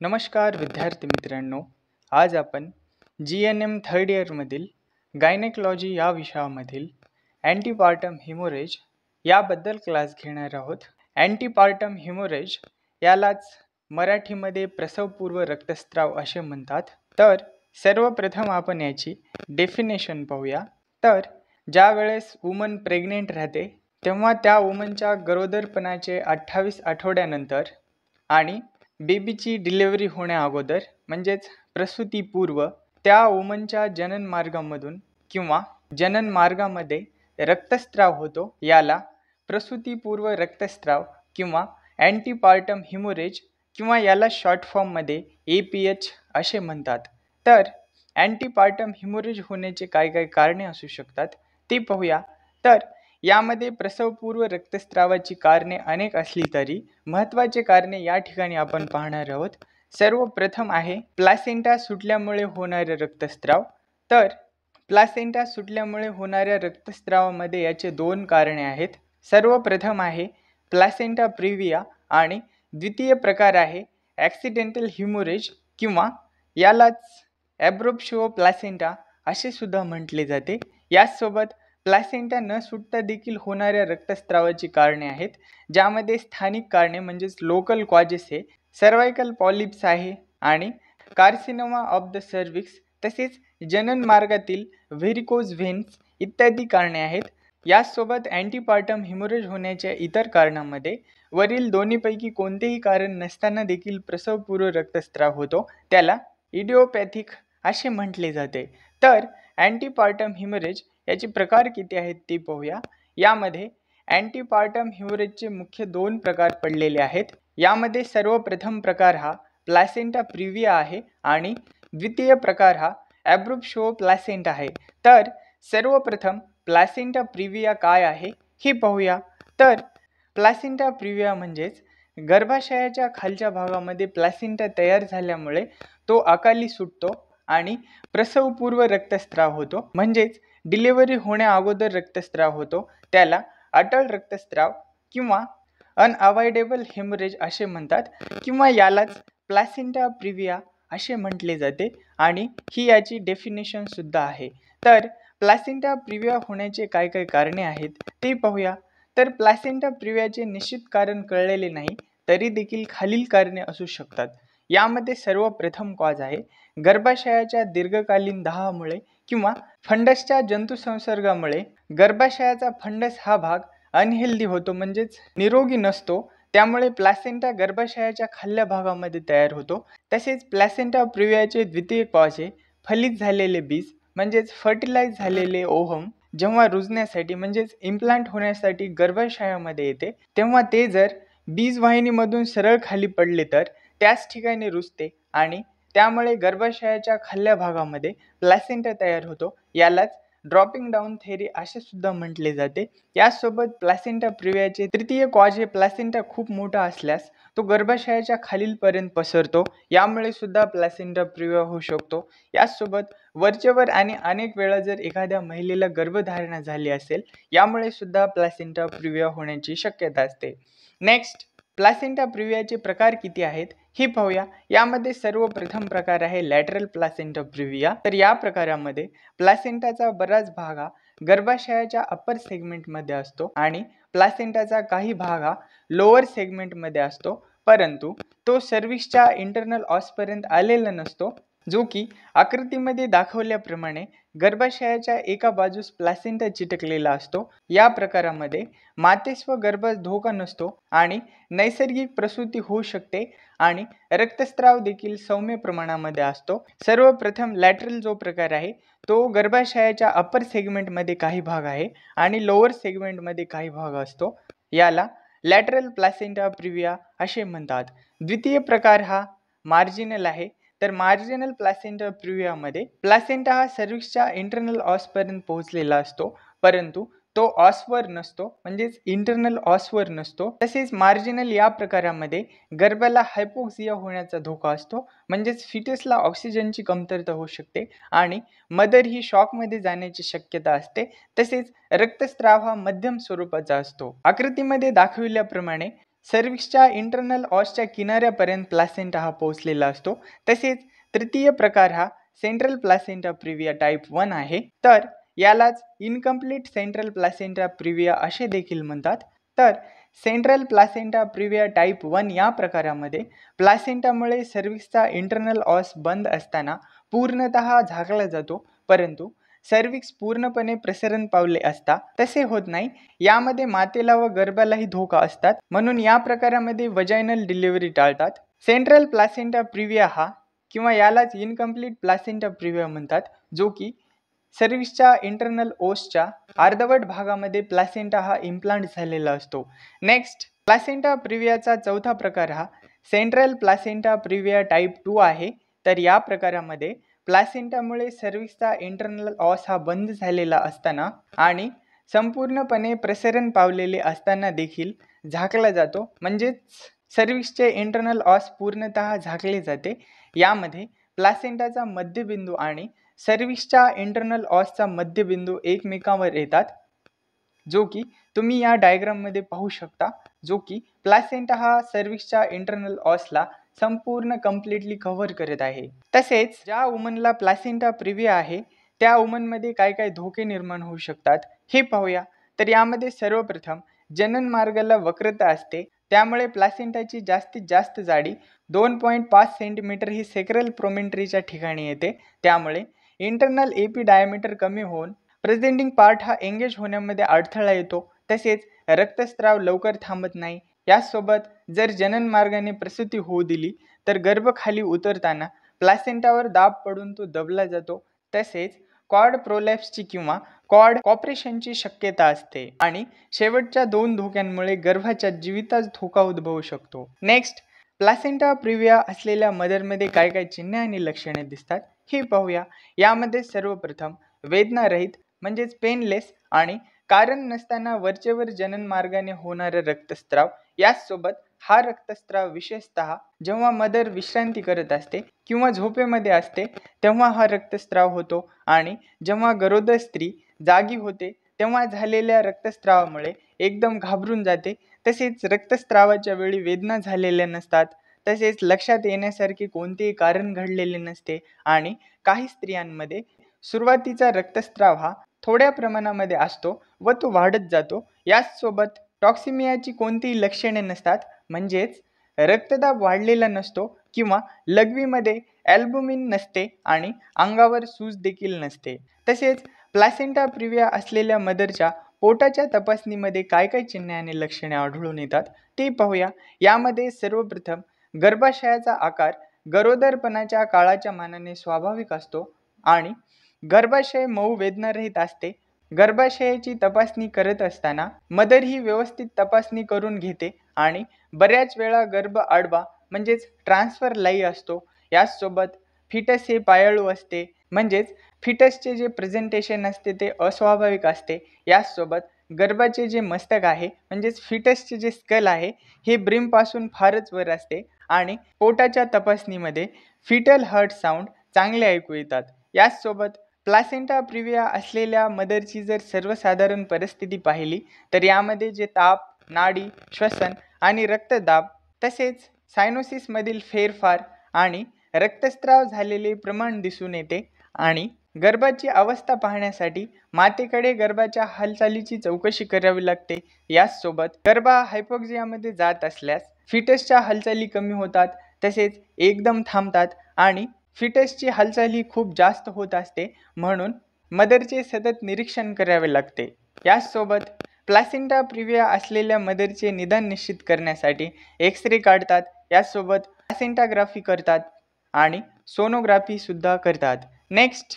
नमस्कार विद्यार्थी मित्रांनो, आज आपण GNM थर्ड इयरमधील गायनेकॉलॉजी या विषयामधील अँटीपार्टम हिमोरेज याबद्दल क्लास घेणार आहोत. अँटीपार्टम हिमोरेज यालाच मराठीमध्ये प्रसवपूर्व रक्तस्राव असे म्हणतात. तर सर्वप्रथम आपण याची डेफिनेशन पाहूया. तर ज्या वेळेस वुमन प्रेग्नेंट राहते तेव्हा त्या वुमनच्या गरोदरपणाचे 28 आठवड्यानंतर आणि बेबीची डिलिव्हरी होण्या अगोदर म्हणजेच प्रसूतीपूर्व त्या वुमनच्या जनन मार्गामधून किंवा जनन मार्गामध्ये रक्तस्राव होतो. याला प्रसूतीपूर्व रक्तस्राव किंवा अँटीपार्टम हिमोरेज किंवा याला शॉर्ट फॉर्ममध्ये APH असे म्हणतात. तर अँटीपार्टम हिमोरेज होण्याचे काय काय कारणे असू शकतात ते पाहूया. तर यामध्ये प्रसवपूर्व रक्तस्रावाची कारणे अनेक असली तरी महत्त्वाचे कारणे या ठिकाणी आपण पाहणार आहोत. सर्वप्रथम आहे प्लासेंटा सुटल्यामुळे होणारे रक्तस्राव. तर प्लासेंटा सुटल्यामुळे होणाऱ्या रक्तस्रावामध्ये याचे दोन कारणे आहेत. सर्वप्रथम आहे प्लासेंटा प्रिव्हिया आणि द्वितीय प्रकार आहे ॲक्सिडेंटल हिमोरेज किंवा यालाच ॲब्रोप्शिओ प्लासेंटा असे सुद्धा म्हटले जाते. याचसोबत प्लासेंटा न सुटता देखील होणाऱ्या रक्तस्रावाची कारणे आहेत, ज्यामध्ये स्थानिक कारणे म्हणजेच लोकल कॉजेस हे सर्वायकल पॉलिप्स आहे आणि कार्सिनोमा ऑफ द सर्व्हिक्स तसेच जनन मार्गातील व्हेरिकोज व्हेन्स इत्यादी कारणे आहेत. याचसोबत अँटीपार्टम हिमोरेज होण्याच्या इतर कारणांमध्ये वरील दोन्हीपैकी कोणतेही कारण नसताना देखील प्रसवपूर्व रक्तस्राव होतो, त्याला इडिओपॅथिक असे म्हटले जाते. तर अँटीपार्टम हिमोरेज याचे प्रकार किती आहेत ते पाहूया. यामध्ये अँटीपार्टम हिमोरेजचे मुख्य दोन प्रकार पडलेले आहेत. यामध्ये सर्वप्रथम प्रकार हा प्लासेंटा प्रिव्हिया आहे आणि द्वितीय प्रकार हा ॲब्रोप्शिओ प्लासेंटा आहे. तर सर्वप्रथम प्लासेंटा प्रिव्हिया काय आहे हे पाहूया. तर प्लासेंटा प्रिव्हिया म्हणजेच गर्भाशयाच्या खालच्या भागामध्ये प्लासेंटा तयार झाल्यामुळे तो अकाली सुटतो आणि प्रसवपूर्व रक्तस्राव होतो, म्हणजेच डिलिव्हरी होण्या अगोदर रक्तस्राव होतो. त्याला अटळ रक्तस्राव किंवा अनअवॉइडेबल हेमरेज असे म्हणतात किंवा यालाच प्लासेंटा प्रिव्हिया असे म्हटले जाते आणि ही याची डेफिनेशन सुद्धा आहे. तर प्लासेंटा प्रिव्हिया होण्याचे काय काय कारणे आहेत ते पाहूया. तर प्लासेंटा प्रिव्हियाचे निश्चित कारण कळलेले नाही तरी देखील खालील कारणे असू शकतात. यामध्ये सर्वप्रथम कॉज आहे गर्भाशयाच्या दीर्घकालीन दाहामुळे किंवा फंडसच्या जंतुसंसर्गामुळे. गर्भाशयाचा फंडस हा भाग अनहेल्दी होतो म्हणजेच निरोगी नसतो, त्यामुळे प्लासेंटा गर्भाशयाच्या खाल्ल्या भागामध्ये तयार होतो. तसेच प्लासेंटा प्रिव्हियाचे द्वितीय कॉज आहे फलित झालेले बीज म्हणजेच फर्टिलाइज झालेले ओव्हम जेव्हा रुजण्यासाठी म्हणजेच इम्प्लांट होण्यासाठी गर्भाशयामध्ये येते तेव्हा ते जर बीजवाहिनीमधून सरळ खाली पडले तर त्याच ठिकाणी रुजते आणि त्यामुळे गर्भाशयाच्या खाल्ल्या भागामध्ये प्लासेंटा तयार होतो. यालाच ड्रॉपिंग डाऊन थेअरी असे सुद्धा म्हटले जाते. यासोबत प्लासेंटा प्रिव्हियाचे तृतीय कॉज हे प्लासेंटा खूप मोठा असल्यास तो गर्भाशयाच्या खालीलपर्यंत पसरतो, यामुळे सुद्धा प्लासेंटा प्रिव्हिया होऊ शकतो. याचसोबत वरचेवर आणि अनेक वेळा जर एखाद्या महिलेला गर्भधारणा झाली असेल यामुळे सुद्धा प्लासेंटा प्रिव्हिया होण्याची शक्यता असते. नेक्स्ट, प्लासेंटा प्रिव्हियाचे प्रकार किती आहेत हे पाहूया. यामध्ये सर्वप्रथम प्रकार आहे लॅटरल प्लासेंटा प्रिव्हिया. तर या प्रकारामध्ये प्लासेंटाचा बराच भाग हा गर्भाशयाच्या अप्पर सेगमेंटमध्ये असतो आणि प्लासेंटाचा काही भाग हा लोअर सेगमेंटमध्ये असतो, परंतु तो सर्व्हिक्सच्या इंटरनल ऑसपर्यंत आलेला नसतो, जो की आकृतीमध्ये दाखवल्याप्रमाणे गर्भाशयाच्या एका बाजूस प्लासेंटा चिटकलेला असतो. या प्रकारामध्ये मातेस व गर्भास धोका नसतो आणि नैसर्गिक प्रसूती होऊ शकते आणि रक्तस्राव देखील सौम्य प्रमाणामध्ये असतो. सर्वप्रथम लॅटरल जो प्रकार आहे तो गर्भाशयाच्या अप्पर सेगमेंटमध्ये काही भाग आहे आणि लोअर सेगमेंटमध्ये काही भाग असतो. याला लॅटरल प्लासेंटा प्रिव्हिया असे म्हणतात. द्वितीय प्रकार हा मार्जिनल आहे. तर मार्जिनल प्लासेंटा प्रिव्हियामध्ये प्लासेंटा हा सर्व्हिक्सच्या इंटरनल ऑसपर्यंत पोहोचलेला असतो, परंतु तो ऑसवर नसतो म्हणजेच इंटरनल ऑसवर नसतो. तसेच मार्जिनल या प्रकारामध्ये गर्भाला हायपोक्सिया होण्याचा धोका असतो, म्हणजेच फिटसला ऑक्सिजनची कमतरता होऊ शकते आणि मदर ही शॉकमध्ये जाण्याची शक्यता असते. तसेच रक्तस्राव हा मध्यम स्वरूपाचा असतो. आकृतीमध्ये दाखविल्याप्रमाणे सर्व्हिक्सच्या इंटरनल ऑसच्या किनाऱ्यापर्यंत प्लासेंटा हा पोहोचलेला असतो. तसेच तृतीय प्रकार हा सेंट्रल प्लासेंटा प्रिव्हिया टाईप 1 आहे. तर यालाच इनकम्प्लीट सेंट्रल प्लासेंटा प्रिव्हिया असे देखील म्हणतात. तर सेंट्रल प्लासेंटा प्रिव्हिया टाईप 1 या प्रकारामध्ये प्लासेंटामुळे सर्व्हिक्सचा इंटरनल ऑस बंद असताना पूर्णतः झाकला जातो, परंतु सर्व्हिक्स पूर्णपणे प्रसरण पावले असता तसे होत नाही. यामध्ये मातेला व गर्भालाही धोका असतात, म्हणून या प्रकारामध्ये वजायनल डिलिव्हरी टाळतात. सेंट्रल प्लासेंटा प्रिव्हिया हा किंवा यालाच इनकम्प्लीट प्लासेंटा प्रिव्हिया म्हणतात, जो की सर्व्हिक्सच्या इंटरनल ओसच्या अर्धवट भागामध्ये प्लासेंटा हा इम्प्लांट झालेला असतो. नेक्स्ट, प्लासेंटा प्रिव्हियाचा चौथा प्रकार हा सेंट्रल प्लासेंटा प्रिव्हिया टाईप 2 आहे. तर या प्रकारामध्ये प्लासेंटामुळे सर्व्हिक्सचा इंटरनल ऑस हा बंद झालेला असताना आणि संपूर्णपणे प्रसरण पावलेले असताना देखील झाकला जातो, म्हणजेच सर्व्हिक्सचे इंटरनल ऑस पूर्णतः झाकले जाते. यामध्ये प्लासेंटाचा मध्यबिंदू आणि सर्व्हिक्सच्या इंटरनल ऑसचा मध्यबिंदू एकमेकांवर येतात, जो की तुम्ही या डायग्राममध्ये पाहू शकता, जो की प्लासेंटा हा सर्व्हिक्सच्या इंटरनल ऑसला संपूर्ण कम्प्लिटली कव्हर करत आहे. तसेच ज्या वुमनला प्लासेंटा प्रिव्हिया आहे त्या वुमनमध्ये काय काय धोके निर्माण होऊ शकतात हे पाहूया. तर यामध्ये सर्वप्रथम जनन मार्गाला वक्रता असते, त्यामुळे प्लासेंटाची जास्तीत जास्त जाडी 2.5 सेंटीमीटर ही सेक्रल प्रोमेंट्रीच्या ठिकाणी येते. त्यामुळे इंटरनल एपी डायमीटर कमी होऊन प्रेझेंटिंग पार्ट हा एंगेज होण्यामध्ये अडथळा येतो. तसेच रक्तस्राव लवकर थांबत नाही. यासोबत जर जनन मार्गाने प्रसूती होऊ दिली तर गर्भ खाली उतरताना प्लासेंटावर दाब पडून तो दबला जातो. तसेच कॉर्ड प्रोलॅप्सची किंवा कॉर्ड कॉपरेशनची शक्यता असते आणि शेवटच्या दोन धोक्यांमुळे गर्भाच्या जीवितास धोका उद्भवू शकतो. नेक्स्ट, प्लासेंटा प्रिव्हिया असलेल्या मदरमध्ये काय काय चिन्हे आणि लक्षणे दिसतात हे पाहूया. यामध्ये सर्वप्रथम वेदनारहित म्हणजेच पेनलेस आणि कारण नसताना वरचेवर जनन मार्गाने होणारा रक्तस्राव. याचसोबत हा रक्तस्राव विशेषतः जेव्हा मदर विश्रांती करत असते किंवा झोपेमध्ये असते तेव्हा हा रक्तस्राव होतो आणि जेव्हा गरोदर स्त्री जागी होते तेव्हा झालेल्या रक्तस्रावामुळे एकदम घाबरून जाते. तसेच रक्तस्रावाच्या वेळी वेदना झालेल्या नसतात, तसेच लक्षात येण्यासारखे कोणतेही कारण घडलेले नसते आणि काही स्त्रियांमध्ये सुरुवातीचा रक्तस्राव हा थोड्या प्रमाणामध्ये असतो व तो वाढत जातो. याचसोबत टॉक्सिमियाची कोणतीही लक्षणे नसतात, म्हणजेच रक्तदाब वाढलेला नसतो किंवा लघवीमध्ये ॲल्बुमिन नसते आणि अंगावर सूज देखील नसते. तसेच प्लासेंटा प्रिव्हिया असलेल्या मदरच्या पोटाच्या तपासणीमध्ये काय काय चिन्हे आणि लक्षणे आढळून येतात ते पाहूया. यामध्ये सर्वप्रथम गर्भाशयाचा आकार गरोदरपणाच्या काळाच्या मानाने स्वाभाविक असतो आणि गर्भाशय मऊ वेदनारहित असते. गर्भाशयाची तपासणी करत असताना मदर ही व्यवस्थित तपासणी करून घेते आणि बऱ्याच वेळा गर्भ आडवा म्हणजेच ट्रान्सफर लाई असतो. याचसोबत फिटस हे पायाळू असते, म्हणजेच फिटसचे जे प्रेझेंटेशन असते ते अस्वाभाविक असते. याचसोबत गर्भाचे जे मस्तक आहे म्हणजेच फिटसचे जे स्कल आहे हे ब्रिमपासून फारच वर असते आणि पोटाच्या तपासणीमध्ये फिटल हार्ट साऊंड चांगले ऐकू येतात. याचसोबत प्लासेंटा प्रिव्हिया असलेल्या मदरची जर सर्वसाधारण परिस्थिती पाहिली तर यामध्ये जे ताप, नाडी, श्वसन आणि रक्तदाब तसेच सायनोसिसमधील फेरफार आणि रक्तस्राव झालेले प्रमाण दिसून येते आणि गर्भाची अवस्था पाहण्यासाठी मातेकडे गर्भाच्या हालचालीची चौकशी करावी लागते. याचसोबत गर्भ हायपोक्सियामध्ये जात असल्यास फिटसच्या हालचाली कमी होतात, तसेच एकदम थांबतात आणि फिटसची हालचाल ही खूप जास्त होत असते, म्हणून मदरचे सतत निरीक्षण करावे लागते. याचसोबत प्लासेंटा प्रिव्हिया असलेल्या मदरचे निदान निश्चित करण्यासाठी एक्स-रे काढतात. याचसोबत प्लासेंटाग्राफी करतात आणि सोनोग्राफी सुद्धा करतात. नेक्स्ट,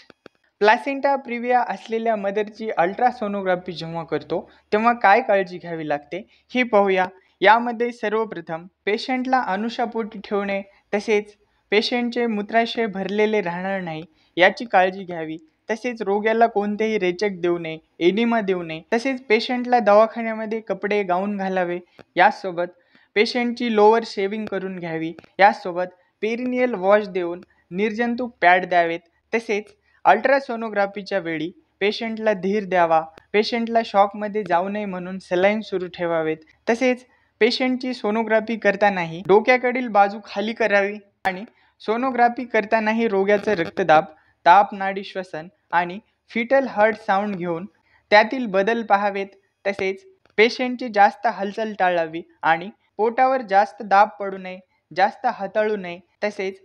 प्लासेंटा प्रिव्हिया असलेल्या मदरची अल्ट्रासोनोग्राफी जेव्हा करतो तेव्हा काय काळजी घ्यावी लागते हे पाहूया. यामध्ये सर्वप्रथम पेशंटला अनुषापोटी ठेवणे, तसेच पेशंटचे मूत्राशय भरलेले राहणार नाही याची काळजी घ्यावी. तसेच रोग्याला कोणतेही रेचक देऊ नये, एनिमा देऊ नये. तसेच पेशंटला दवाखान्यामध्ये कपडे गाऊन घालावे. याचसोबत पेशंटची लोअर शेविंग करून घ्यावी. याचसोबत पेरिनियल वॉश देऊन निर्जंतुक पॅड द्यावेत. तसेच अल्ट्रासोनोग्राफीच्या वेळी पेशंटला धीर द्यावा. पेशंटला शॉकमध्ये जाऊ नये म्हणून सलाईन सुरू ठेवावेत. तसेच पेशंटची सोनोग्राफी करतानाही डोक्याकडील बाजू खाली करावी आणि सोनोग्राफी करतानाही रोग्याचा रक्तदाब, ताप, नाडी, श्वसन आणि फिटल हार्ट साऊंड घेऊन त्यातील बदल पाहावेत. तसेच पेशंटची जास्त हालचाल टाळावी आणि पोटावर जास्त दाब पडू नये, जास्त हाताळू नये. तसेच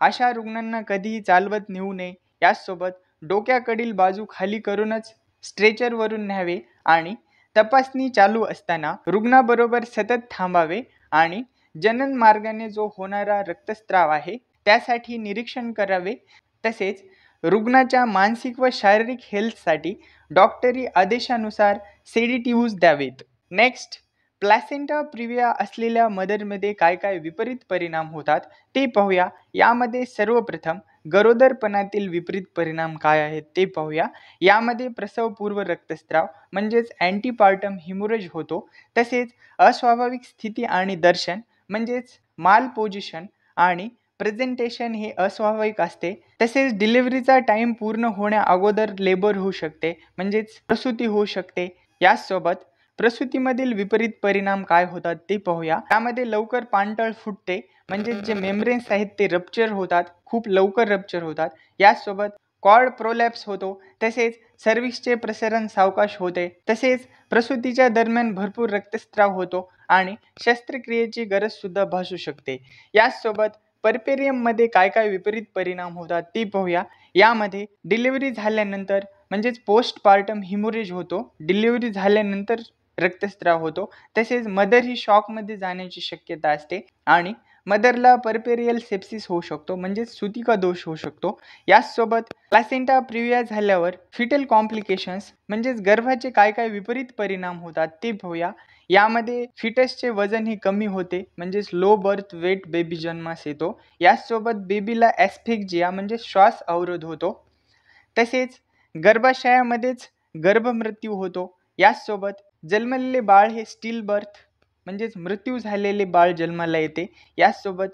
अशा रुग्णांना कधीही चालवत नेऊ नये. याचसोबत डोक्याकडील बाजू खाली करूनच स्ट्रेचरवरून न्यावे आणि तपासणी चालू असताना रुग्णाबरोबर सतत थांबावे आणि जनन मार्गाने जो होणारा रक्तस्राव आहे त्यासाठी निरीक्षण करावे. तसेच रुग्णाच्या मानसिक व शारीरिक हेल्थसाठी डॉक्टरी आदेशानुसार सेडेटिव्हज द्यावेत. नेक्स्ट, प्लॅसेंटा प्रिव्हिया असलेल्या मदरमध्ये काय काय विपरीत परिणाम होतात ते पाहूया. यामध्ये सर्वप्रथम गरोदरपणातील विपरीत परिणाम काय आहेत ते पाहूया. यामध्ये प्रसवपूर्व रक्तस्राव म्हणजेच अँटीपार्टम हिमोरेज होतो. तसेच अस्वाभाविक स्थिती आणि दर्शन म्हणजेच माल पोझिशन आणि प्रेझेंटेशन हे अस्वाभाविक असते. तसेच डिलिव्हरीचा टाईम पूर्ण होण्या अगोदर लेबर होऊ शकते म्हणजेच प्रसूती होऊ शकते. याचसोबत प्रसूतीमधील विपरीत परिणाम काय होतात ते पाहूया. त्यामध्ये लवकर पाणतळ फुटते म्हणजेच जे मेम्ब्रेन्स आहेत ते रप्चर होतात, खूप लवकर रप्चर होतात. याचसोबत कॉर्ड प्रोलॅप्स होतो. तसेच सर्व्हिक्सचे प्रसारण सावकाश होते. तसेच प्रसूतीच्या दरम्यान भरपूर रक्तस्राव होतो आणि शस्त्रक्रियेची गरज सुद्धा भासू शकते. याचसोबत परपेरियममध्ये काय काय विपरीत परिणाम होतात ते पाहूया. यामध्ये डिलिव्हरी झाल्यानंतर म्हणजेच पोस्टपार्टम हिमोरेज होतो, डिलिव्हरी झाल्यानंतर रक्तस्राव होतो. तसेच मदर ही शॉकमध्ये जाण्याची शक्यता असते आणि मदरला परपेरियल सेप्सिस होऊ शकतो म्हणजेच सुतिका दोष होऊ शकतो. याचसोबत प्लॅसेंटा प्रिव्हिया झाल्यावर फिटल कॉम्प्लिकेशन्स म्हणजेच गर्भाचे काय काय विपरीत परिणाम होतात ते पाहूया. यामध्ये फिटसचे वजन हे कमी होते म्हणजेच लो बर्थ वेट बेबी जन्मास येतो. याचसोबत बेबीला ॲस्फिक्सिया म्हणजे श्वास अवरोध होतो. तसेच गर्भाशयामध्येच गर्भमृत्यू होतो. याचसोबत जन्मलेले बाळ हे स्टिल बर्थ म्हणजेच मृत्यू झालेले बाळ जन्माला येते. याचसोबत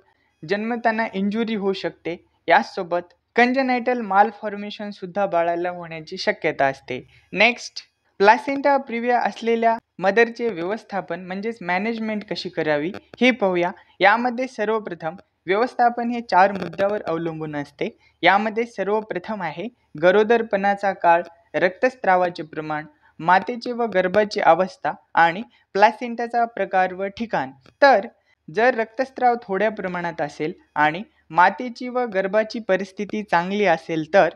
जन्मताना इंजुरी होऊ शकते. याचसोबत कंजनायटल मालफॉर्मेशन सुद्धा बाळाला होण्याची शक्यता असते. नेक्स्ट, प्लॅसेंटा प्रिव्हिया असलेल्या मदरचे व्यवस्थापन म्हणजेच मॅनेजमेंट कशी करावी हे पाहूया. यामध्ये सर्वप्रथम व्यवस्थापन हे 4 मुद्द्यावर अवलंबून असते. यामध्ये सर्वप्रथम आहे गरोदरपणाचा काळ, रक्तस्रावाचे प्रमाण, मातेची व गर्भाची अवस्था आणि प्लॅसेंटाचा प्रकार व ठिकाण. तर जर रक्तस्राव थोड्या प्रमाणात असेल आणि मातेची व गर्भाची परिस्थिती चांगली असेल तर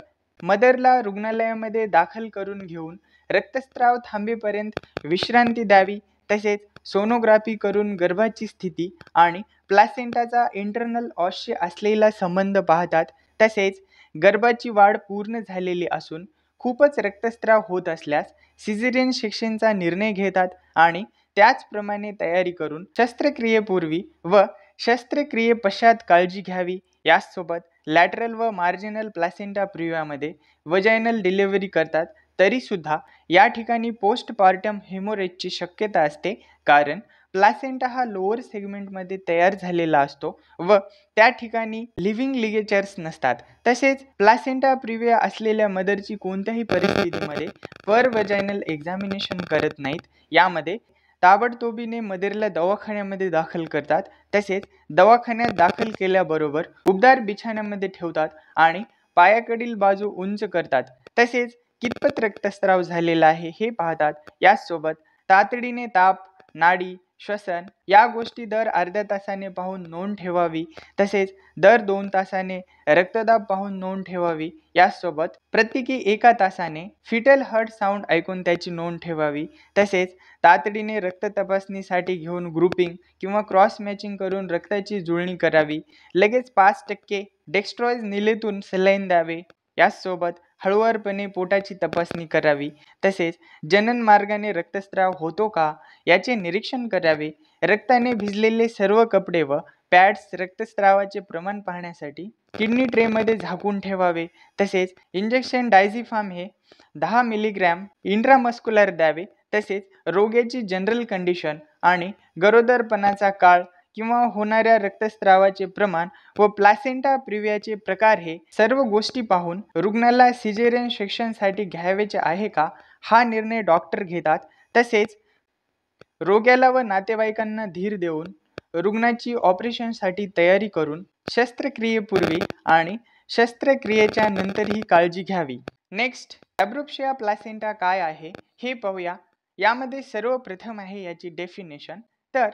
मदरला रुग्णालयामध्ये दाखल करून घेऊन रक्तस्राव थांबेपर्यंत विश्रांती द्यावी. तसेच सोनोग्राफी करून गर्भाची स्थिती आणि प्लॅसेंटाचा इंटरनल ऑसशी असलेला संबंध पाहतात. तसेच गर्भाची वाढ पूर्ण झालेली असून खूपच रक्तस्राव होत असल्यास सिझेरियन सेक्शनचा निर्णय घेतात आणि त्याचप्रमाणे तयारी करून शस्त्रक्रियेपूर्वी व शस्त्रक्रियेपश्चात काळजी घ्यावी. याचसोबत लॅटरल व मार्जिनल प्लॅसेंटा प्रिव्हियामध्ये वजायनल डिलिव्हरी करतात तरीसुद्धा या ठिकाणी पोस्टपार्टम हेमोरेजची शक्यता असते, कारण प्लॅसेंटा हा लोअर सेगमेंटमध्ये तयार झालेला असतो व त्या ठिकाणी लिव्हिंग लिगेचर्स नसतात. तसेच प्लॅसेंटा प्रिव्हिया असलेल्या मदरची कोणत्याही परिस्थितीमध्ये पर वजायनल एक्झामिनेशन करत नाहीत. यामध्ये ताबडतोबीने मदरला दवाखान्यामध्ये दाखल करतात. तसेच दवाखान्यात दाखल केल्याबरोबर उबदार बिछाण्यामध्ये ठेवतात आणि पायाकडील बाजू उंच करतात. तसेच कितपत रक्तस्राव झालेला आहे हे पाहतात. याचसोबत तातडीने ताप, नाडी, श्वसन या गोष्टी दर अर्ध्या तासाने पाहून नोंद ठेवावी. तसेच दर 2 तासाने रक्तदाब पाहून नोंद ठेवावी. याचसोबत प्रत्येकी 1 तासाने फिटल हार्ट साऊंड ऐकून त्याची नोंद ठेवावी. तसेच तातडीने रक्त तपासणीसाठी घेऊन ग्रुपिंग किंवा क्रॉस मॅचिंग करून रक्ताची जुळणी करावी. लगेच 5% डेक्स्ट्रॉइज निलेतून सलाईन द्यावे. याचसोबत हळुवारपणे पोटाची तपासणी करावी. तसेच जनन मार्गाने रक्तस्राव होतो का याचे निरीक्षण करावे. रक्ताने भिजलेले सर्व कपडे व पॅड्स रक्तस्रावाचे प्रमाण पाहण्यासाठी किडनी ट्रेमध्ये झाकून ठेवावे. तसेच इंजेक्शन डायझिफाम हे 10 मिलीग्रॅम इंट्रामस्क्युलर द्यावे. तसेच रोग्याची जनरल कंडिशन आणि गरोदरपणाचा काळ किंवा होणाऱ्या रक्तस्रावाचे प्रमाण व प्लॅसेंटा प्रिव्हियाचे प्रकार हे सर्व गोष्टी पाहून रुग्णाला सिझेरियन सेक्शनसाठी घ्यावयाचे आहे का हा निर्णय डॉक्टर घेतात. तसेच रोग्याला व नातेवाईकांना धीर देऊन रुग्णाची ऑपरेशनसाठी तयारी करून शस्त्रक्रियेपूर्वी आणि शस्त्रक्रियेच्या नंतरही काळजी घ्यावी. नेक्स्ट, ॲब्रुप्शिया प्लासेंटा काय आहे हे पाहूया. यामध्ये सर्वप्रथम आहे याची डेफिनेशन. तर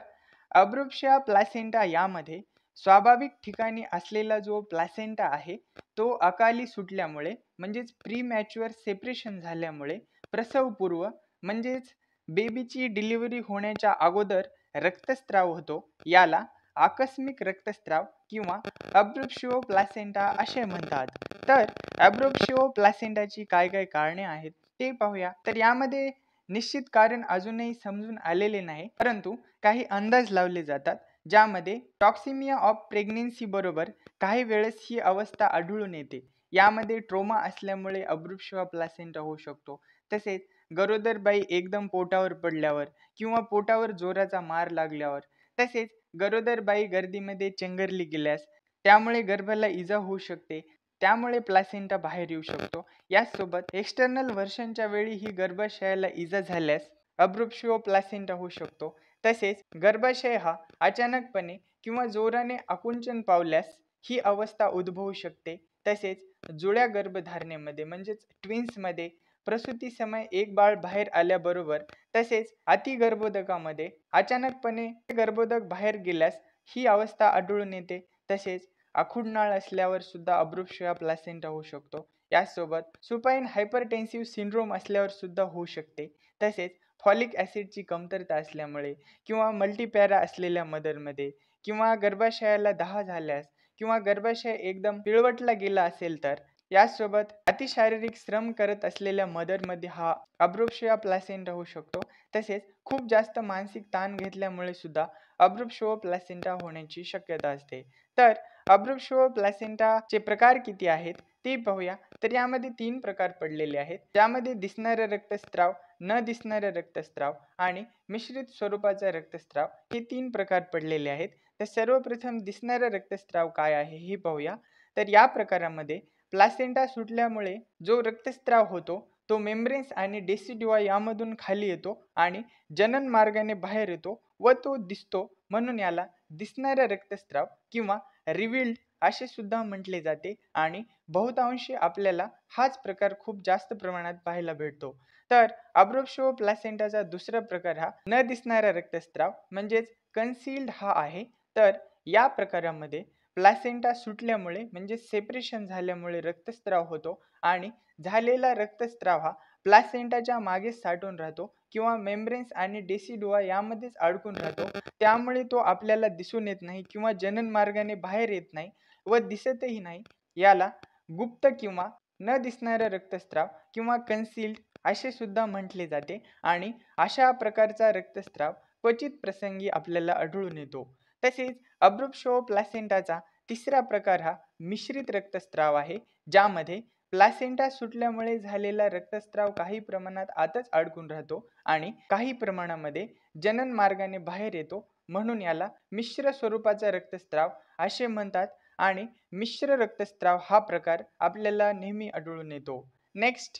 ॲब्रुप्शिया प्लासेंटा यामध्ये स्वाभाविक ठिकाणी असलेला जो प्लासेंटा आहे तो अकाली सुटल्यामुळे म्हणजेच प्रीमॅच्युअर सेपरेशन झाल्यामुळे प्रसवपूर्व म्हणजेच बेबीची डिलिव्हरी होण्याच्या अगोदर रक्तस्राव होतो. याला आकस्मिक रक्तस्राव किंवा ॲब्रुप्शियो प्लासेंटा असे म्हणतात. तर ॲब्रुप्शियो प्लासेंटाची काय काय कारणे आहेत ते पाहूया. तर यामध्ये निश्चित कारण अजूनही समजून आलेले नाही, परंतु काही अंदाज लावले जातात, ज्यामध्ये टॉक्सिमिया ऑफ प्रेग्नेन्सी बरोबर काही वेळेस ही अवस्था आढळून येते. यामध्ये ट्रोमा असल्यामुळे ॲब्रुप्शियो प्लासेंटा होऊ शकतो. तसेच गरोदरबाई एकदम पोटावर पडल्यावर किंवा पोटावर जोराचा मार लागल्यावर, तसेच गरोदरबाई गर्दीमध्ये चेंगरली गेल्यास त्यामुळे गर्भाला इजा होऊ शकते, त्यामुळे प्लासेंटा बाहेर येऊ शकतो. याचसोबत एक्सटर्नल व्हर्षणच्या वेळी ही गर्भाशयाला इजा झाल्यास ॲब्रुप्शियो प्लासेंटा होऊ शकतो. तसेच गर्भाशय हा अचानकपणे किंवा जोराने आकुंचन पावल्यास ही अवस्था उद्भवू शकते. तसेच जुळ्या गर्भधारणेमध्ये म्हणजेच ट्विन्समध्ये प्रसूती समय एक बाळ बाहेर आल्याबरोबर तसेच अतिगर्भोदकामध्ये अचानकपणे गर्भोदक बाहेर गेल्यास ही अवस्था आढळून येते. तसेच आखूडनाळ असल्यावर सुद्धा ॲब्रुप्शिया प्लासेंटा होऊ शकतो. याचसोबत सुपाईन हायपरटेन्सिव्ह सिंड्रोम असल्यावर सुद्धा होऊ शकते. तसेच फॉलिक ॲसिडची कमतरता असल्यामुळे किंवा मल्टीपॅरा असलेल्या मदरमध्ये किंवा गर्भाशयाला दाह झाल्यास किंवा गर्भाशय एकदम पिळवटला गेला असेल तर, याचसोबत अतिशारीरिक श्रम करत असलेल्या मदरमध्ये हा ॲब्रुप्शिया प्लासेंटा होऊ शकतो. तसेच खूप जास्त मानसिक ताण घेतल्यामुळे सुद्धा ॲब्रुप्शियो प्लासेंटा होण्याची शक्यता असते. तर ॲब्रुप्शियो प्लासेंटाचे प्रकार किती आहेत ते पाहूया. तर यामध्ये 3 प्रकार पडलेले आहेत, ज्यामध्ये दिसणारा रक्तस्राव, न दिसणारा रक्तस्राव आणि मिश्रित स्वरूपाचा रक्तस्राव हे 3 प्रकार पडलेले आहेत. तर सर्वप्रथम दिसणारा रक्तस्राव काय आहे हे पाहूया. तर या प्रकारामध्ये प्लासेंटा सुटल्यामुळे जो रक्तस्राव होतो तो मेम्ब्रेन्स आणि डेसिडुआ यामधून खाली येतो आणि जनन मार्गाने बाहेर येतो व तो दिसतो, म्हणून याला दिसणारा रक्तस्राव किंवा रिव्हील्ड असे सुद्धा म्हटले जाते. आणि बहुतांशी आपल्याला हाच प्रकार खूप जास्त प्रमाणात पाहायला भेटतो. तर ॲब्रुप्शियो प्लासेंटाचा दुसरा प्रकार हा न दिसणारा रक्तस्राव म्हणजेच कन्सील्ड हा आहे. तर या प्रकारामध्ये प्लासेंटा सुटल्यामुळे म्हणजे सेपरेशन झाल्यामुळे रक्तस्राव होतो आणि झालेला रक्तस्राव हा प्लासेंटाच्या मागे साठून राहतो किंवा मेम्ब्रेन्स आणि डेसिडुआ यामध्येच अडकून राहतो. त्यामुळे तो आपल्याला दिसून येत नाही किंवा जनन मार्गाने बाहेर येत नाही व दिसतही नाही. याला गुप्त किंवा न दिसणारा रक्तस्राव किंवा कन्सील्ड असे सुद्धा म्हटले जाते. आणि अशा प्रकारचा रक्तस्राव क्वचित प्रसंगी आपल्याला आढळून येतो. तसेच ॲब्रुप्शियो प्लासेंटाचा तिसरा प्रकार हा मिश्रित रक्तस्राव आहे, ज्यामध्ये प्लासेंटा सुटल्यामुळे झालेला रक्तस्राव काही प्रमाणात आतच अडकून राहतो आणि काही प्रमाणामध्ये जनन मार्गाने बाहेर येतो, म्हणून याला मिश्र स्वरूपाचा रक्तस्राव असे म्हणतात. आणि मिश्र रक्तस्राव हा प्रकार आपल्याला नेहमी आढळून येतो. नेक्स्ट,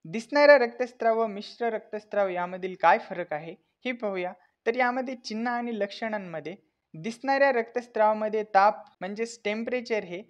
दिसणारा रक्तस्राव व मिश्र रक्तस्राव यामधील काय फरक आहे हे पाहूया. तर यामध्ये चिन्ह आणि लक्षणांमध्ये दिसणाऱ्या रक्तस्रावामध्ये ताप म्हणजेच टेम्परेचर हे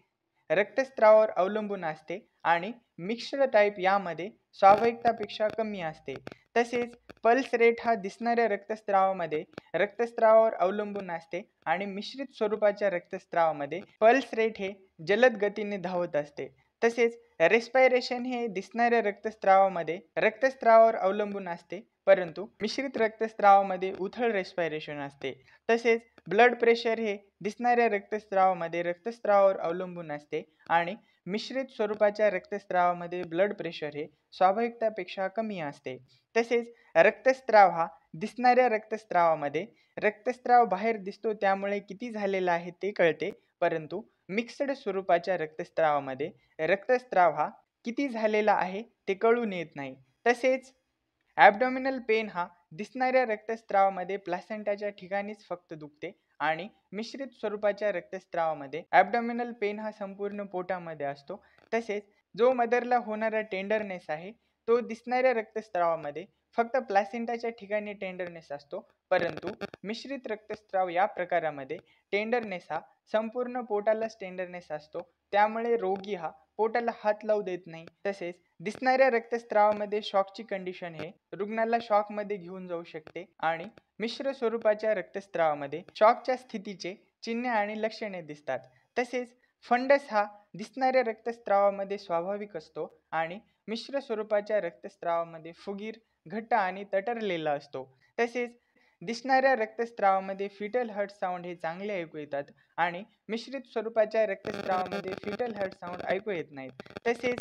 रक्तस्रावावर अवलंबून असते आणि मिक्स्ड टाईप यामध्ये स्वाभाविकतापेक्षा कमी असते. तसेच पल्स रेट हा दिसणाऱ्या रक्तस्रावामध्ये रक्तस्रावावर अवलंबून असते आणि मिश्रित स्वरूपाच्या रक्तस्रावामध्ये पल्स रेट हे जलद गतीने धावत असते. तसेच रेस्पायरेशन हे दिसणाऱ्या रक्तस्रावामध्ये रक्तस्रावावर अवलंबून असते, परंतु मिश्रित रक्तस्रावामध्ये उथळ रेस्पायरेशन असते. तसेच ब्लड प्रेशर हे दिसणाऱ्या रक्तस्रावामध्ये रक्तस्रावावर अवलंबून असते आणि मिश्रित स्वरूपाच्या रक्तस्रावामध्ये ब्लड प्रेशर हे स्वाभाविकतापेक्षा कमी असते. तसेच रक्तस्राव हा दिसणाऱ्या रक्तस्रावामध्ये रक्तस्राव बाहेर दिसतो त्यामुळे किती झालेला आहे ते कळते, परंतु मिक्स्ड स्वरूपाच्या रक्तस्रावामध्ये रक्तस्राव हा किती झालेला आहे ते कळून येत नाही. तसेच ॲब्डॉमिनल पेन हा दिसणाऱ्या रक्तस्रावामध्ये प्लासेंटाच्या ठिकाणीच फक्त दुखते आणि मिश्रित स्वरूपाच्या रक्तस्रावामध्ये ॲब्डॉमिनल पेन हा संपूर्ण पोटामध्ये असतो. तसेच जो मदरला होणारा टेंडरनेस आहे तो दिसणाऱ्या रक्तस्रावामध्ये फक्त प्लॅसेंटाच्या ठिकाणी टेंडरनेस असतो, परंतु मिश्रित रक्तस्राव या प्रकारामध्ये टेंडरनेस हा संपूर्ण पोटालाच टेंडरनेस असतो, त्यामुळे रोगी हा पोटाला हात लावू देत नाही. तसेच दिसणाऱ्या रक्तस्रावामध्ये शॉकची कंडिशन हे रुग्णाला शॉकमध्ये घेऊन जाऊ शकते आणि मिश्र स्वरूपाच्या रक्तस्रावामध्ये शॉकच्या स्थितीचे चिन्हे आणि लक्षणे दिसतात. तसेच फंडस हा दिसणाऱ्या रक्तस्रावामध्ये स्वाभाविक असतो आणि मिश्र स्वरूपाच्या रक्तस्रावामध्ये फुगीर, घट्ट आणि तटरलेला असतो. तसेच दिसणाऱ्या रक्तस्रावामध्ये फिटल हार्ट साऊंड हे चांगले ऐकू येतात आणि मिश्रित स्वरूपाच्या रक्तस्रावामध्ये फिटल हार्ट साऊंड ऐकू येत नाहीत. तसेच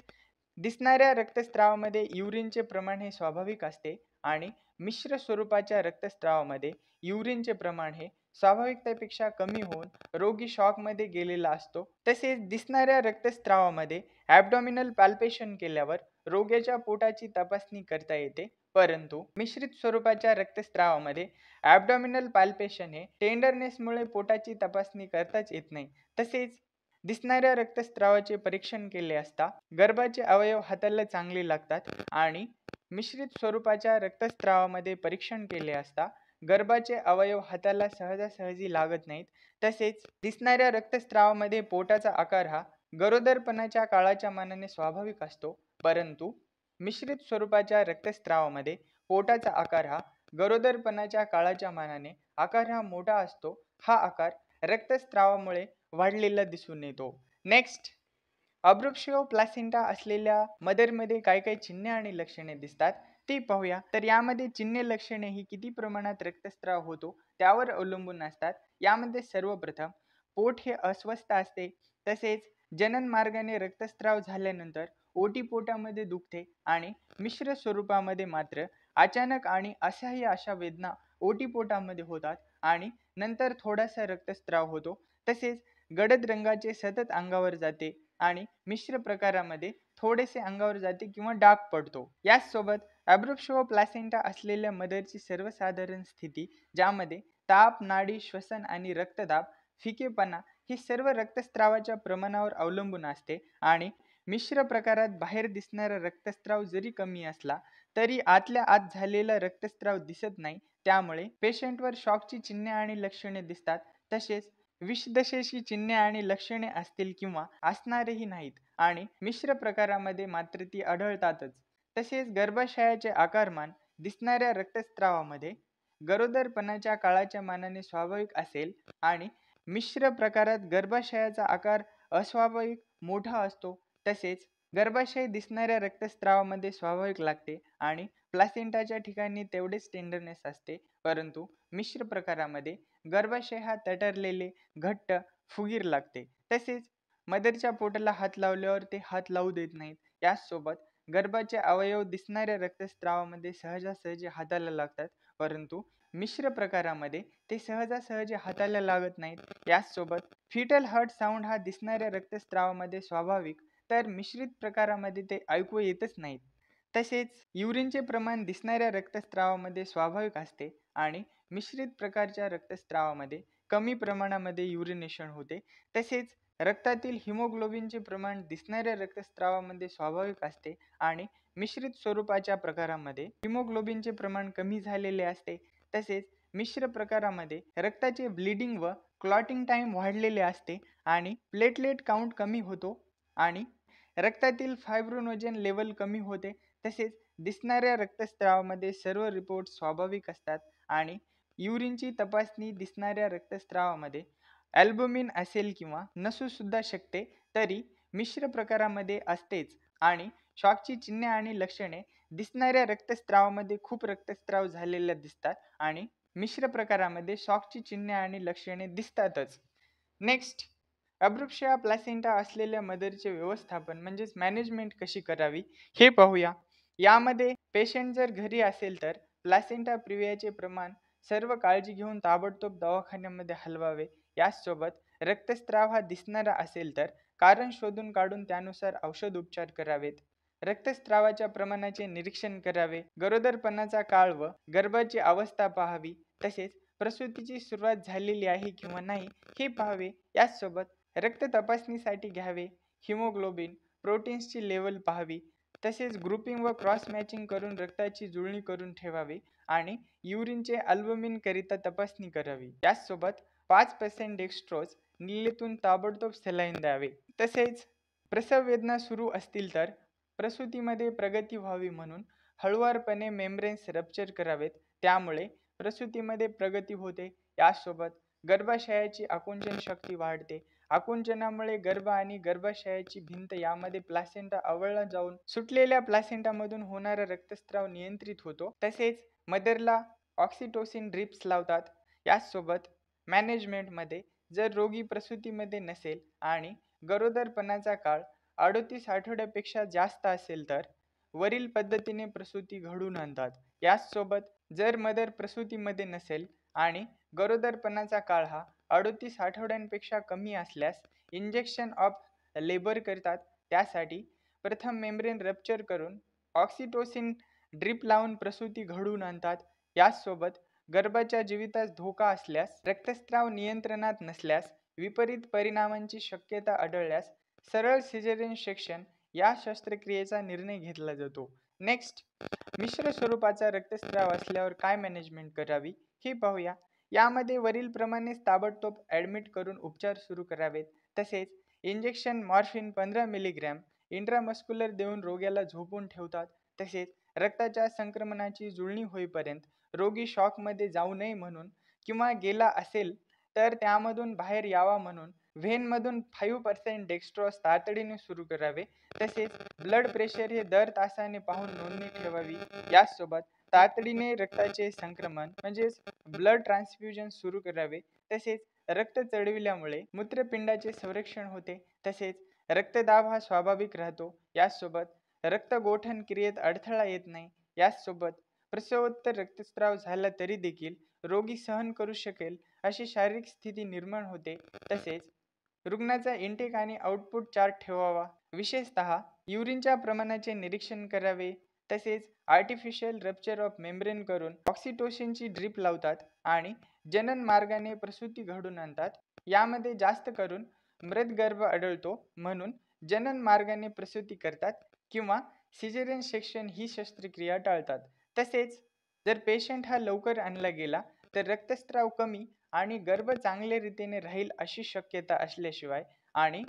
दिसणाऱ्या रक्तस्रावामध्ये युरिनचे प्रमाण हे स्वाभाविक असते आणि मिश्र स्वरूपाच्या रक्तस्रावामध्ये युरिनचे प्रमाण हे स्वाभाविकतेपेक्षा कमी होऊन रोगी शॉकमध्ये गेलेला असतो. तसेच दिसणाऱ्या रक्तस्रावामध्ये ॲब्डॉमिनल पॅल्पेशन केल्यावर रोग्याच्या पोटाची तपासणी करता येते, परंतु मिश्रित स्वरूपाच्या रक्तस्रावामध्ये ॲब्डॉमिनल पॅल्पेशन हे टेंडरनेसमुळे पोटाची तपासणी करताच येत नाही. तसेच दिसणाऱ्या रक्तस्रावाचे परीक्षण केले असता गर्भाचे अवयव हाताला चांगले लागतात आणि मिश्रित स्वरूपाच्या रक्तस्रावामध्ये परीक्षण केले असता गर्भाचे अवयव हाताला सहजासहजी लागत नाहीत. तसेच दिसणाऱ्या रक्तस्रावामध्ये पोटाचा आकार हा गरोदरपणाच्या काळाच्या मानाने स्वाभाविक असतो, परंतु मिश्रित स्वरूपाच्या रक्तस्रावामध्ये पोटाचा आकार हा गरोदरपणाच्या काळाच्या मानाने आकार हा मोठा असतो. हा आकार रक्तस्रावामुळे वाढलेला दिसून येतो. नेक्स्ट, अब्रुप्शिओ प्लासेंटा असलेल्या मदरमध्ये काय काय चिन्हे आणि लक्षणे दिसतात ते पाहूया. तर यामध्ये चिन्हे लक्षणे ही किती प्रमाणात रक्तस्राव होतो त्यावर अवलंबून असतात. यामध्ये सर्वप्रथम पोट हे अस्वस्थ असते. तसेच जनन मार्गाने रक्तस्राव झाल्यानंतर ओटी पोटामध्ये दुखते आणि मिश्र स्वरूपामध्ये मात्र अचानक आणि असह्य अशा वेदना ओटीपोटामध्ये होतात आणि नंतर थोडासा रक्तस्राव होतो. तसेच गडद रंगाचे सतत अंगावर जाते आणि मिश्र प्रकारामध्ये थोडेसे अंगावर जाते किंवा डाग पडतो. याचसोबत अब्रुप्शिओ प्लासेंटा असलेल्या मदरची सर्वसाधारण स्थिती, ज्यामध्ये ताप, नाडी, श्वसन आणि रक्तदाब, फिकेपणा ही सर्व रक्तस्रावाच्या प्रमाणावर अवलंबून असते आणि मिश्र प्रकारात बाहेर दिसणारा रक्तस्राव जरी कमी असला तरी आतल्या आत झालेला रक्तस्राव दिसत नाही, त्यामुळे पेशंटवर शॉकची चिन्हे आणि लक्षणे दिसतात. तसेच विषदशेची चिन्हे आणि लक्षणे असतील किंवा असणारेही नाहीत आणि मिश्र प्रकारामध्ये मात्र ती आढळतातच. तसेच गर्भाशयाचे आकारमान दिसणाऱ्या रक्तस्रावामध्ये गरोदरपणाच्या काळाच्या मानाने स्वाभाविक असेल आणि मिश्र प्रकारात गर्भाशयाचा आकार अस्वाभाविक मोठा असतो. तसेच गर्भाशय दिसणाऱ्या रक्तस्रावामध्ये स्वाभाविक लागते आणि प्लासेंटाच्या ठिकाणी तेवढेच टेंडरनेस असते, परंतु मिश्र प्रकारामध्ये गर्भाशय हा तटरलेले, घट्ट, फुगीर लागते. तसेच मदरच्या पोटाला हात लावल्यावर ते हात लावू देत नाहीत. याचसोबत गर्भाचे अवयव दिसणाऱ्या रक्तस्रावामध्ये सहजासहजी हाताला लागतात, परंतु मिश्र प्रकारामध्ये ते सहजासहजी हाताला लागत नाहीत. याचसोबत फिटल हार्ट साऊंड हा दिसणाऱ्या रक्तस्रावामध्ये स्वाभाविक, तर मिश्रित प्रकारामध्ये ते ऐकू येतच नाहीत. तसेच युरिनचे प्रमाण दिसणाऱ्या रक्तस्रावामध्ये स्वाभाविक असते आणि मिश्रित प्रकारच्या रक्तस्रावामध्ये कमी प्रमाणामध्ये युरिनेशन होते. तसेच रक्तातील हिमोग्लोबिनचे प्रमाण दिसणाऱ्या रक्तस्रावामध्ये स्वाभाविक असते आणि मिश्रित स्वरूपाच्या प्रकारामध्ये हिमोग्लोबिनचे प्रमाण कमी झालेले असते. तसेच मिश्र प्रकारामध्ये रक्ताचे ब्लिडिंग व क्लॉटिंग टाइम वाढलेले असते आणि प्लेटलेट काउंट कमी होतो आणि रक्तातील फायब्रोनोजेन लेवल कमी होते. तसेच दिसणाऱ्या रक्तस्रावामध्ये सर्व रिपोर्ट स्वाभाविक असतात आणि युरिनची तपासणी दिसणाऱ्या रक्तस्रावामध्ये अल्बुमिन असेल किंवा नसू सुद्धा शकते, तरी मिश्र प्रकारामध्ये असतेच आणि शॉकची चिन्हे आणि लक्षणे दिसणाऱ्या रक्तस्रावामध्ये खूप रक्तस्राव झालेल्या दिसतात आणि मिश्र प्रकारामध्ये शॉकची चिन्हे आणि लक्षणे दिसतातच. नेक्स्ट, अब्रुप्शिया प्लासेंटा असलेल्या मदरचे व्यवस्थापन म्हणजेच मॅनेजमेंट कशी करावी हे पाहूया. यामध्ये पेशंट जर घरी असेल तर प्लासेंटा प्रिव्हियाचे प्रमाण सर्व काळजी घेऊन ताबडतोब दवाखान्यामध्ये हलवावे. याचसोबत रक्तस्राव हा दिसणारा असेल तर कारण शोधून काढून त्यानुसार औषध उपचार करावेत. रक्तस्रावाच्या प्रमाणाचे निरीक्षण करावे. गरोदरपणाचा काळ व गर्भाची अवस्था पाहावी. तसेच प्रसूतीची सुरुवात झालेली आहे किंवा नाही हे पाहावे. याचसोबत रक्त तपासणीसाठी घ्यावे. हिमोग्लोबिन, प्रोटीन्सची लेवल पाहावी. तसेच ग्रुपिंग व क्रॉस मॅचिंग करून रक्ताची जुळणी करून ठेवावी आणि युरिनचे अल्बमिन करिता तपासणी करावी. याचसोबत 5% डेक्स्ट्रोज नीलेतून ताबडतोब सलाईन द्यावे. तसेच प्रसव वेदना सुरू असतील तर प्रसूतीमध्ये प्रगती व्हावी म्हणून हळुवारपणे मेम्ब्रेन्स रप्चर करावेत, त्यामुळे प्रसूतीमध्ये प्रगती होते. यासोबत गर्भाशयाची आकुंचन शक्ती वाढते. आकुंचनामुळे गर्भ आणि गर्भाशयाची भिंत यामध्ये प्लासेंटा आवळला जाऊन सुटलेल्या प्लासेंटामधून होणारा रक्तस्राव नियंत्रित होतो. तसेच मदरला ऑक्सिटोसिन ड्रिप्स लावतात. याचसोबत मॅनेजमेंटमध्ये जर रोगी प्रसूतीमध्ये नसेल आणि गरोदरपणाचा काळ 38 आठवड्यापेक्षा जास्त असेल तर वरील पद्धतीने प्रसूती घडवून आणतात. याचसोबत जर मदर प्रसूतीमध्ये नसेल आणि गरोदरपणाचा काळ हा 38 आठवड्यांपेक्षा कमी असल्यास इंजेक्शन ऑफ लेबर करतात. त्यासाठी प्रथम मेम्ब्रेन रप्चर करून ऑक्सिटोसिन ड्रिप लावून प्रसूती घडवून आणतात. याचसोबत गर्भाच्या जीवितास धोका असल्यास, रक्तस्राव नियंत्रणात नसल्यास, विपरीत परिणामांची शक्यता आढळल्यास सरळ सिझेरियन सेक्शन या शस्त्रक्रियेचा निर्णय घेतला जातो. नेक्स्ट, मिश्र स्वरूपाचा रक्तस्राव असल्यावर काय मॅनेजमेंट करावी हे पाहूया. यामध्ये वरीलप्रमाणेच ताबडतोब ॲडमिट करून उपचार सुरू करावेत. तसेच इंजेक्शन मॉर्फिन 15 मिलीग्रॅम इंट्रामस्क्युलर देऊन रोग्याला झोपून ठेवतात. तसेच रक्ताच्या संक्रमणाची जुळणी होईपर्यंत रोगी शॉकमध्ये जाऊ नये म्हणून किंवा गेला असेल तर त्यामधून बाहेर यावा म्हणून व्हेनमधून 5% डेक्स्ट्रोज तातडीने सुरू करावे. तसेच ब्लड प्रेशर हे दर तासाने पाहून नोंदणी ठेवावी. याचसोबत तातडीने रक्ताचे संक्रमण म्हणजेच ब्लड ट्रान्सफ्युजन सुरू करावे. तसेच रक्त चढविल्यामुळे मूत्रपिंडाचे संरक्षण होते. तसेच रक्तदाब हा स्वाभाविक राहतो. याचसोबत रक्तगोठण क्रियेत अडथळा येत नाही. याचसोबत प्रसवोत्तर रक्तस्राव झाला तरी देखील रोगी सहन करू शकेल अशी शारीरिक स्थिती निर्माण होते. तसेच रुग्णाचा इनटेक आणि आउटपुट चार्ट ठेवावा. विशेषतः युरिनच्या प्रमाणाचे निरीक्षण करावे. तसेच आर्टिफिशियल रप्चर ऑफ मेम्ब्रेन करून ऑक्सिटोसिनची ड्रिप लावतात आणि जनन मार्गाने प्रसूती घडून आणतात. यामध्ये जास्त करून मृत गर्भ आढळतो म्हणून जनन मार्गाने प्रसूती करतात किंवा सिझेरियन सेक्शन ही शस्त्रक्रिया टाळतात. तसेच जर पेशंट हा लवकर आणला गेला तर रक्तस्राव कमी आणि गर्भ चांगल्या रीतीने राहील अशी शक्यता असल्याशिवाय आणि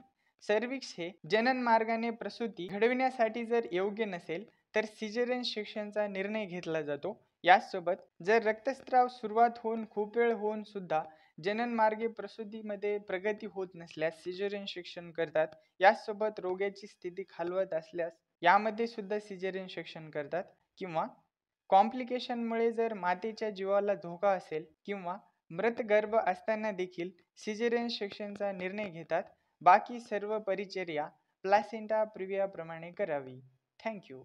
सर्विक्स हे जनन मार्गाने प्रसूती घडविण्यासाठी जर योग्य नसेल तर सिझेरियन सेक्शनचा निर्णय घेतला जातो. याचसोबत जर रक्तस्राव सुरुवात होऊन खूप वेळ होऊन सुद्धा जनन मार्गे प्रसूतीमध्ये प्रगती होत नसल्यास सिझेरियन सेक्शन करतात. याचसोबत रोग्याची स्थिती खालवत असल्यास यामध्ये सुद्धा सिझेरियन सेक्शन करतात किंवा कॉम्प्लिकेशनमुळे जर मातेच्या जीवाला धोका असेल किंवा मृत गर्भ असताना देखील सिझेरियन सेक्शनचा निर्णय घेतात. बाकी सर्व परिचर्या प्लासेंटा प्रिव्हिया प्रमाणे करावी. थँक्यू.